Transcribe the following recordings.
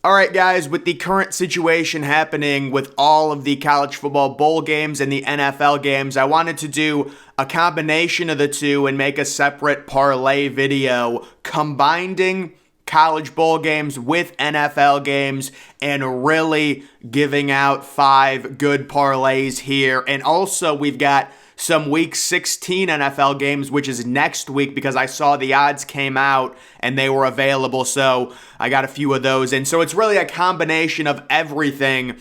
All right, guys, with the current situation happening with all of the college football bowl games and the NFL games, I wanted to do a combination of the two and make a separate parlay video combining college bowl games with NFL games and really giving out 5 good parlays here. And also, we've got some Week 16 NFL games, which is next week, because I saw the odds came out and they were available, so I got a few of those. And so it's really a combination of everything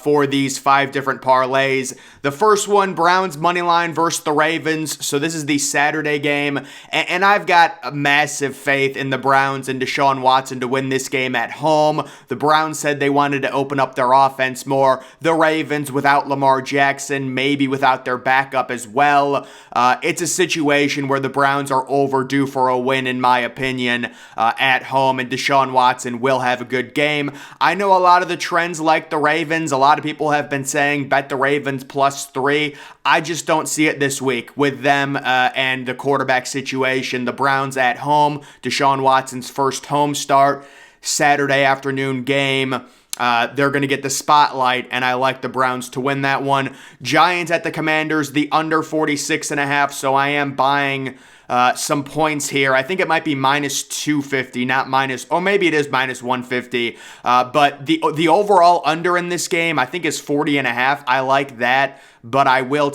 for these 5 different parlays. The first one, Browns money line versus the Ravens. So this is the Saturday game, and I've got a massive faith in the Browns and Deshaun Watson to win this game at home. The Browns said they wanted to open up their offense more. The Ravens, without Lamar Jackson, maybe without their backup as well. It's a situation where the Browns are overdue for a win, in my opinion, at home, and Deshaun Watson will have a good game. I know a lot of the trends like the Ravens. A lot of people have been saying bet the Ravens +3. I just don't see it this week with them and the quarterback situation. The Browns at home, Deshaun Watson's first home start, Saturday afternoon game. They're going to get the spotlight, and I like the Browns to win that one. Giants at the Commanders, the under 46.5, so I am buying some points here. I think it might be -250, not minus, or maybe it is -150. But the overall under in this game, I think, is 40.5. I like that, but I will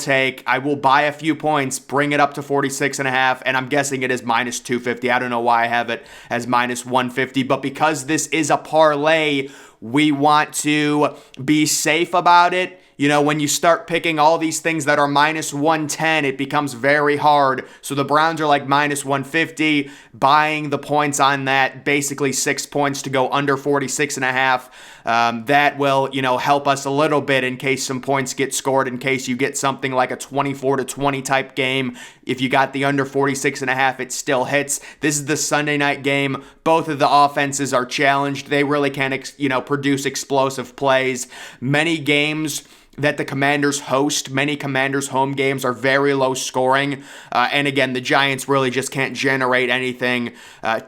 buy a few points, bring it up to 46.5, and I'm guessing it is -250. I don't know why I have it as -150, but because this is a parlay, we want to be safe about it. You know, when you start picking all these things that are -110, it becomes very hard. So the Browns are like -150, buying the points on that, basically 6 points to go under 46.5. That will, help us a little bit in case some points get scored, in case you get something like a 24-20 type game. If you got the under 46.5, it still hits. This is the Sunday night game. Both of the offenses are challenged. They really can't, produce explosive plays. Many games that the Commanders host, many Commanders home games are very low scoring. And again, the Giants really just can't generate anything.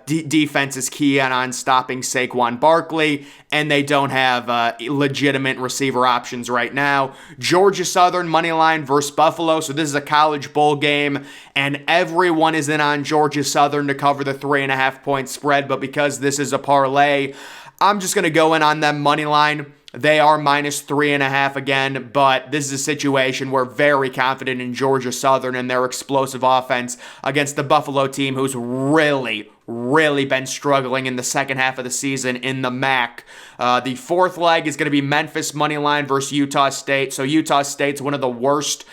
Defense is key on stopping Saquon Barkley, and they don't have legitimate receiver options right now. Georgia Southern money line versus Buffalo. So this is a college bowl game, and everyone is in on Georgia Southern to cover the 3.5 point spread. But because this is a parlay, I'm just going to go in on them money line. They are -3.5 again, but this is a situation where very confident in Georgia Southern and their explosive offense against the Buffalo team, who's really been struggling in the second half of the season in the MAC. The fourth leg is going to be Memphis money line versus Utah State. So Utah State's one of the worst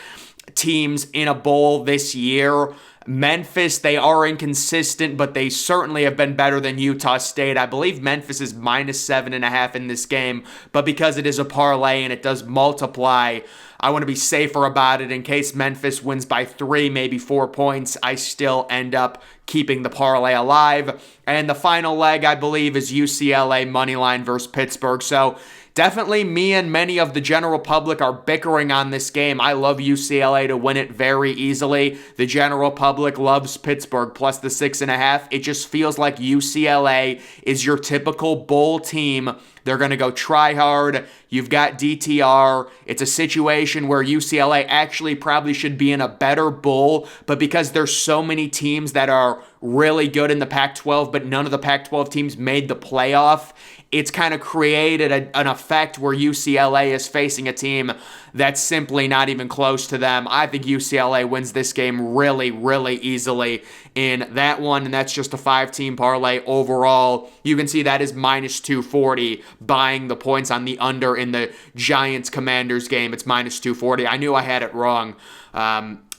teams in a bowl this year. Memphis, they are inconsistent, but they certainly have been better than Utah State. I believe Memphis is -7.5 in this game, but because it is a parlay and it does multiply, I want to be safer about it in case Memphis wins by 3, maybe 4 points. I still end up keeping the parlay alive. And the final leg, I believe, is UCLA moneyline versus Pittsburgh. So definitely me and many of the general public are bickering on this game. I love UCLA to win it very easily. The general public loves Pittsburgh plus the 6.5. It just feels like UCLA is your typical bowl team. They're going to go try hard. You've got DTR. It's a situation where UCLA actually probably should be in a better bowl, but because there's so many teams that are really good in the Pac-12, but none of the Pac-12 teams made the playoff, it's kind of created an effect where UCLA is facing a team that's simply not even close to them. I think UCLA wins this game really easily in that one, and that's just a 5-team parlay overall. You can see that is -240, buying the points on the under in the Giants-Commanders game. It's -240. I knew I had it wrong.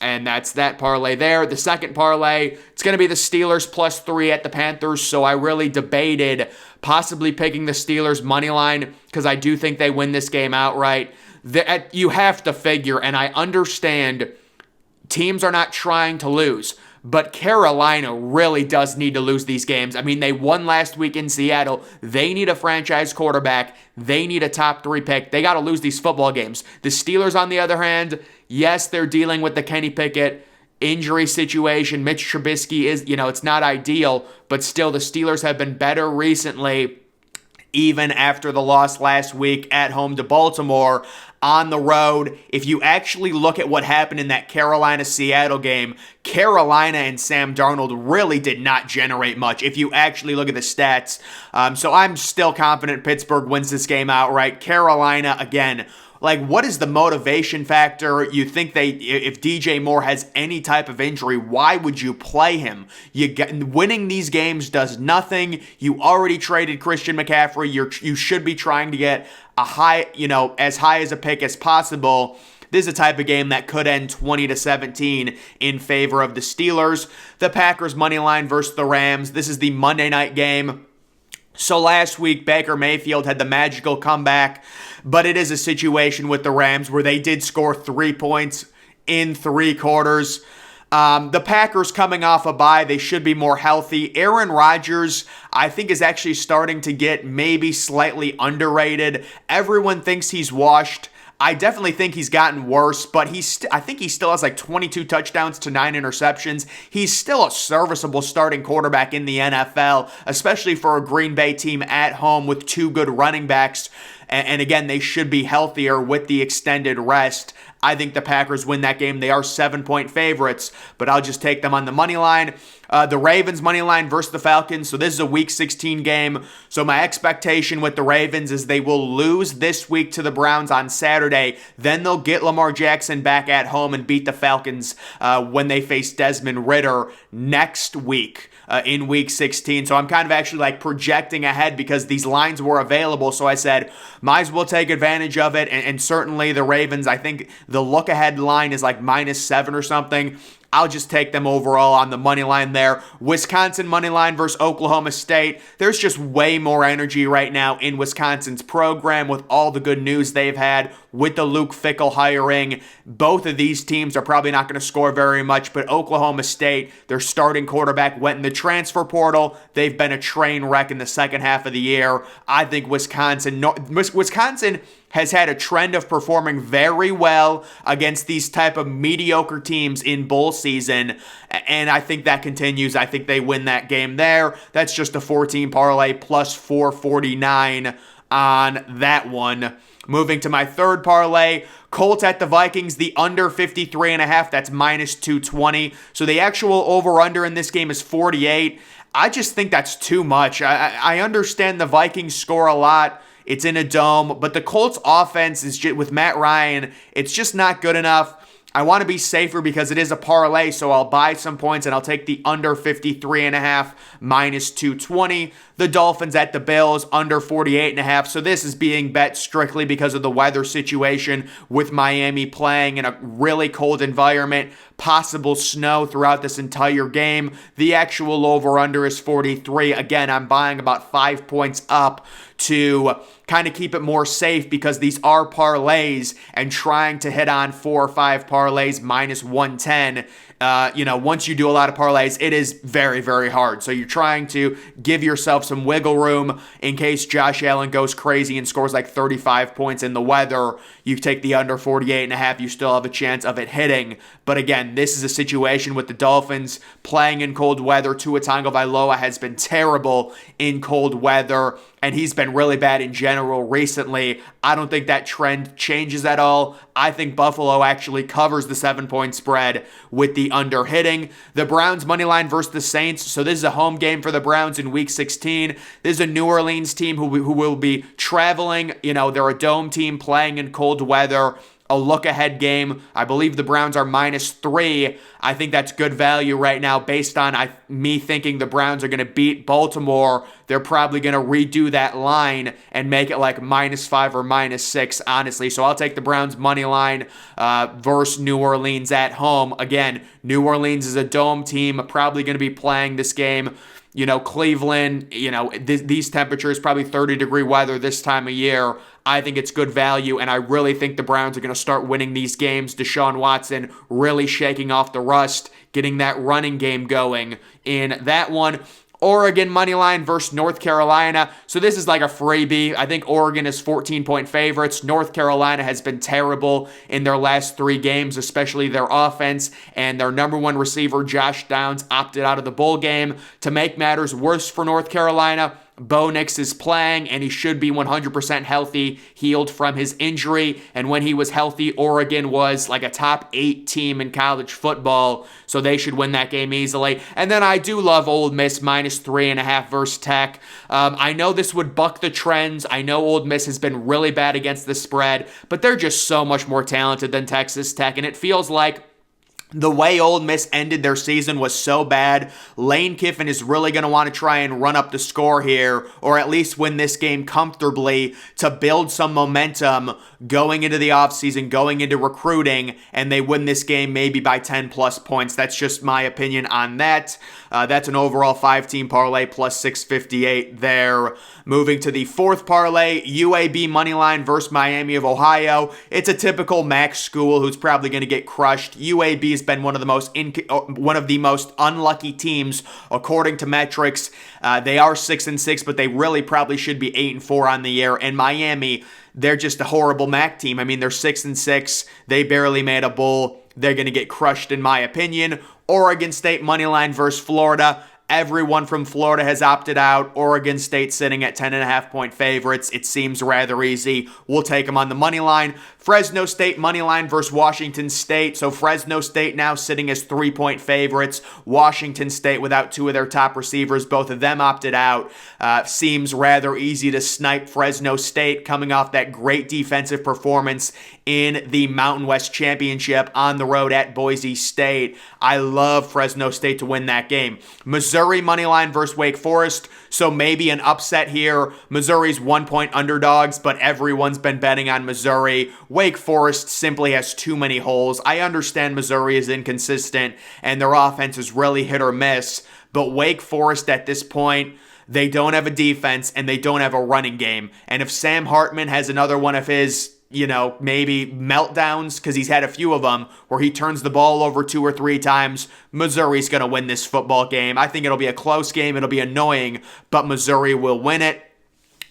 And that's that parlay there. The second parlay, it's going to be the Steelers +3 at the Panthers. So I really debated possibly picking the Steelers money line because I do think they win this game outright. You have to figure, and I understand teams are not trying to lose, but Carolina really does need to lose these games. I mean, they won last week in Seattle. They need a franchise quarterback. They need a top 3 pick. They got to lose these football games. The Steelers, on the other hand, yes, they're dealing with the Kenny Pickett injury situation. Mitch Trubisky is, it's not ideal, but still the Steelers have been better recently, even after the loss last week at home to Baltimore. On the road, if you actually look at what happened in that Carolina-Seattle game, Carolina and Sam Darnold really did not generate much if you actually look at the stats. So I'm still confident Pittsburgh wins this game outright. Carolina, again, what is the motivation factor? You think if DJ Moore has any type of injury, why would you play him? Winning these games does nothing. You already traded Christian McCaffrey. You should be trying to get a high, as high as a pick as possible. This is a type of game that could end 20-17 in favor of the Steelers. The Packers money line versus the Rams. This is the Monday night game. So last week, Baker Mayfield had the magical comeback, but it is a situation with the Rams where they did score 3 points in 3 quarters. The Packers coming off a bye, they should be more healthy. Aaron Rodgers, I think, is actually starting to get maybe slightly underrated. Everyone thinks he's washed. I definitely think he's gotten worse, but I think he still has 22 touchdowns to 9 interceptions. He's still a serviceable starting quarterback in the NFL, especially for a Green Bay team at home with 2 good running backs. And again, they should be healthier with the extended rest. I think the Packers win that game. They are 7-point favorites, but I'll just take them on the money line. The Ravens money line versus the Falcons. So this is a Week 16 game. So my expectation with the Ravens is they will lose this week to the Browns on Saturday. Then they'll get Lamar Jackson back at home and beat the Falcons when they face Desmond Ridder next week. In Week 16. So I'm kind of actually projecting ahead because these lines were available. So I said, might as well take advantage of it. And certainly the Ravens, I think the look ahead line is -7 or something. I'll just take them overall on the money line there. Wisconsin money line versus Oklahoma State. There's just way more energy right now in Wisconsin's program with all the good news they've had with the Luke Fickell hiring. Both of these teams are probably not going to score very much, but Oklahoma State, their starting quarterback went in the transfer portal. They've been a train wreck in the second half of the year. I think Wisconsin has had a trend of performing very well against these type of mediocre teams in bowl season, and I think that continues. I think they win that game there. That's just a 14 parlay plus 449 on that one. Moving to my third parlay, Colts at the Vikings, the under 53.5, that's -220. So the actual over-under in this game is 48. I just think that's too much. I understand the Vikings score a lot. It's in a dome, but the Colts offense is just, with Matt Ryan, it's just not good enough. I want to be safer because it is a parlay, so I'll buy some points and I'll take the under 53.5 -220. The Dolphins at the Bills, under 48.5. So this is being bet strictly because of the weather situation with Miami playing in a really cold environment, possible snow throughout this entire game. The actual over-under is 43. Again, I'm buying about 5 points up to kind of keep it more safe because these are parlays, and trying to hit on 4 or 5 parlays -110. Once you do a lot of parlays, it is very, very hard. So you're trying to give yourself some wiggle room in case Josh Allen goes crazy and scores 35 points in the weather. You take the under 48.5, you still have a chance of it hitting. But again, this is a situation with the Dolphins playing in cold weather. Tua Tagovailoa has been terrible in cold weather, and he's been really bad in general recently. I don't think that trend changes at all. I think Buffalo actually covers the 7-point spread with the under hitting. The Browns money line versus the Saints. So this is a home game for the Browns in Week 16. This is a New Orleans team who will be traveling. They're a dome team playing in cold weather. A look-ahead game. I believe the Browns are -3. I think that's good value right now based on me thinking the Browns are going to beat Baltimore. They're probably going to redo that line and make it -5 or -6, honestly. So I'll take the Browns money line versus New Orleans at home. Again, New Orleans is a dome team, probably going to be playing this game. Cleveland, these temperatures, probably 30-degree weather this time of year. I think it's good value, and I really think the Browns are going to start winning these games. Deshaun Watson really shaking off the rust, getting that running game going in that one. Oregon money line versus North Carolina. So this is like a freebie. I think Oregon is 14-point favorites. North Carolina has been terrible in their last 3 games, especially their offense, and their number 1 receiver, Josh Downs, opted out of the bowl game. To make matters worse for North Carolina, Bo Nix is playing, and he should be 100% healthy, healed from his injury. And when he was healthy, Oregon was like a top 8 team in college football, so they should win that game easily. And then I do love Ole Miss -3.5 versus Tech. I know this would buck the trends. I know Ole Miss has been really bad against the spread, but they're just so much more talented than Texas Tech, and it feels like the way Ole Miss ended their season was so bad. Lane Kiffin is really going to want to try and run up the score here, or at least win this game comfortably to build some momentum going into the offseason, going into recruiting, and they win this game maybe by 10 plus points. That's just my opinion on that. That's an overall 5-team parlay plus 658 there. Moving to the 4th parlay, UAB moneyline versus Miami of Ohio. It's a typical MAC school who's probably going to get crushed. UAB has been one of the most unlucky teams according to metrics. They are 6-6, but they really probably should be 8-4 on the year. And Miami, they're just a horrible MAC team. I mean, they're 6-6. They barely made a bowl. They're going to get crushed, in my opinion. Oregon State moneyline versus Florida. Everyone from Florida has opted out. Oregon State sitting at 10.5-point favorites. It seems rather easy. We'll take them on the money line. Fresno State money line versus Washington State. So Fresno State now sitting as 3-point favorites. Washington State without 2 of their top receivers. Both of them opted out. Seems rather easy to snipe Fresno State coming off that great defensive performance in the Mountain West Championship on the road at Boise State. I love Fresno State to win that game. Missouri money line versus Wake Forest. So maybe an upset here. Missouri's 1-point underdogs, but everyone's been betting on Missouri. Wake Forest simply has too many holes. I understand Missouri is inconsistent and their offense is really hit or miss, but Wake Forest at this point, they don't have a defense and they don't have a running game. And if Sam Hartman has another one of his maybe meltdowns, because he's had a few of them, where he turns the ball over 2 or 3 times, Missouri's going to win this football game. I think it'll be a close game. It'll be annoying, but Missouri will win it.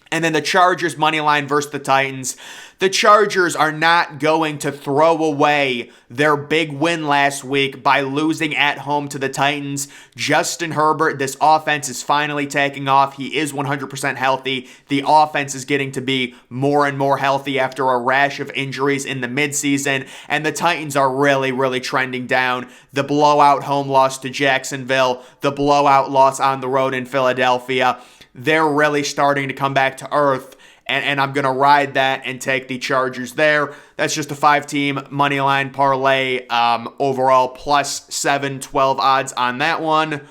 And then the Chargers money line versus the Titans. The Chargers are not going to throw away their big win last week by losing at home to the Titans. Justin Herbert, this offense is finally taking off. He is 100% healthy. The offense is getting to be more and more healthy after a rash of injuries in the midseason. And the Titans are really, really trending down. The blowout home loss to Jacksonville, the blowout loss on the road in Philadelphia. They're really starting to come back to earth, and I'm going to ride that and take the Chargers there. That's just a 5-team moneyline parlay, overall plus 712 odds on that one.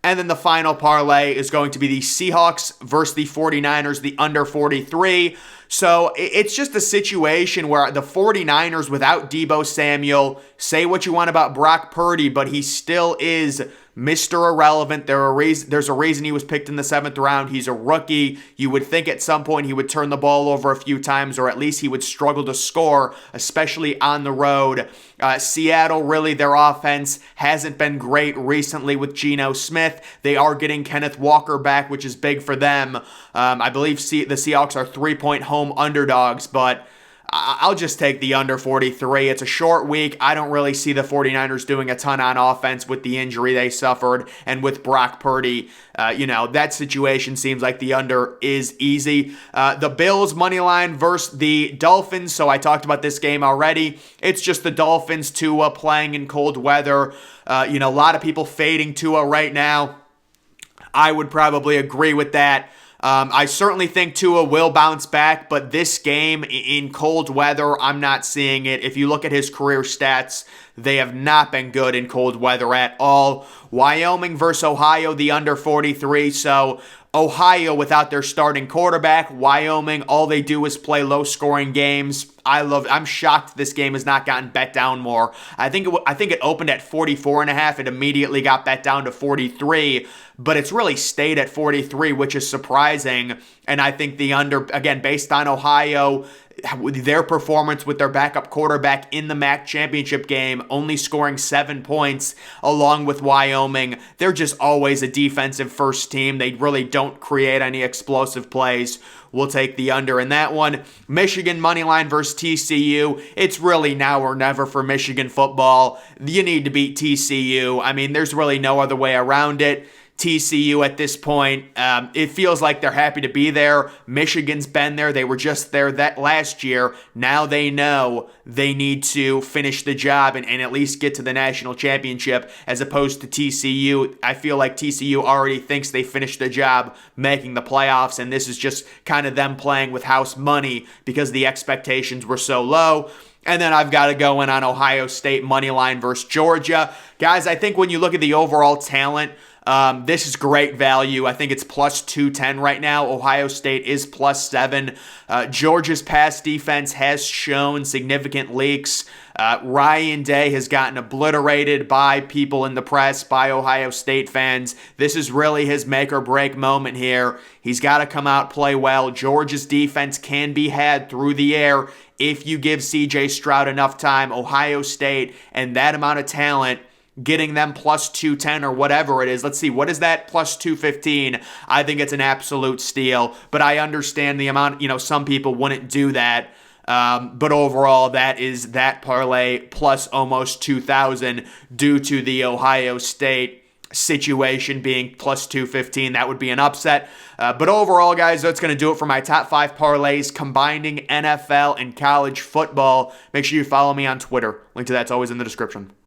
And then the final parlay is going to be the Seahawks versus the 49ers, the under 43. So it's just a situation where the 49ers without Deebo Samuel, say what you want about Brock Purdy, but he still is Mr. Irrelevant. There's a reason he was picked in the 7th round. He's a rookie. You would think at some point he would turn the ball over a few times, or at least he would struggle to score, especially on the road. Seattle, really, their offense hasn't been great recently with Geno Smith. They are getting Kenneth Walker back, which is big for them. I believe the Seahawks are 3-point home underdogs, but I'll just take the under 43. It's a short week. I don't really see the 49ers doing a ton on offense with the injury they suffered, and with Brock Purdy, that situation seems like the under is easy. The Bills money line versus the Dolphins. So I talked about this game already. It's just the Dolphins, Tua playing in cold weather. A lot of people fading Tua right now. I would probably agree with that. I certainly think Tua will bounce back, but this game in cold weather, I'm not seeing it. If you look at his career stats, they have not been good in cold weather at all. Wyoming versus Ohio, the under 43. So Ohio without their starting quarterback. Wyoming, all they do is play low-scoring games. I'm shocked this game has not gotten bet down more. I think it opened at 44.5. It immediately got bet down to 43, but it's really stayed at 43, which is surprising. And I think the under, again, based on Ohio, their performance with their backup quarterback in the MAC championship game, only scoring 7 points along with Wyoming. They're just always a defensive first team. They really don't create any explosive plays. We'll take the under in that one. Michigan moneyline versus TCU. It's really now or never for Michigan football. You need to beat TCU. I mean, there's really no other way around it. TCU at this point, it feels like they're happy to be there. Michigan's been there. They were just there that last year. Now they know they need to finish the job and at least get to the national championship, as opposed to TCU. I feel like TCU already thinks they finished the job making the playoffs, and this is just kind of them playing with house money because the expectations were so low. And then I've got to go in on Ohio State money line versus Georgia. Guys, I think when you look at the overall talent, this is great value. I think it's plus 210 right now. Ohio State is plus 7. Georgia's pass defense has shown significant leaks. Ryan Day has gotten obliterated by people in the press, by Ohio State fans. This is really his make or break moment here. He's got to come out, play well. Georgia's defense can be had through the air if you give CJ Stroud enough time. Ohio State and that amount of talent, getting them plus 210 or whatever it is. Let's see, what is that? Plus 215. I think it's an absolute steal, but I understand the amount, some people wouldn't do that. But overall, that is that parlay plus almost 2,000 due to the Ohio State situation being plus 215. That would be an upset. But overall, guys, that's going to do it for my top 5 parlays combining NFL and college football. Make sure you follow me on Twitter. Link to that's always in the description.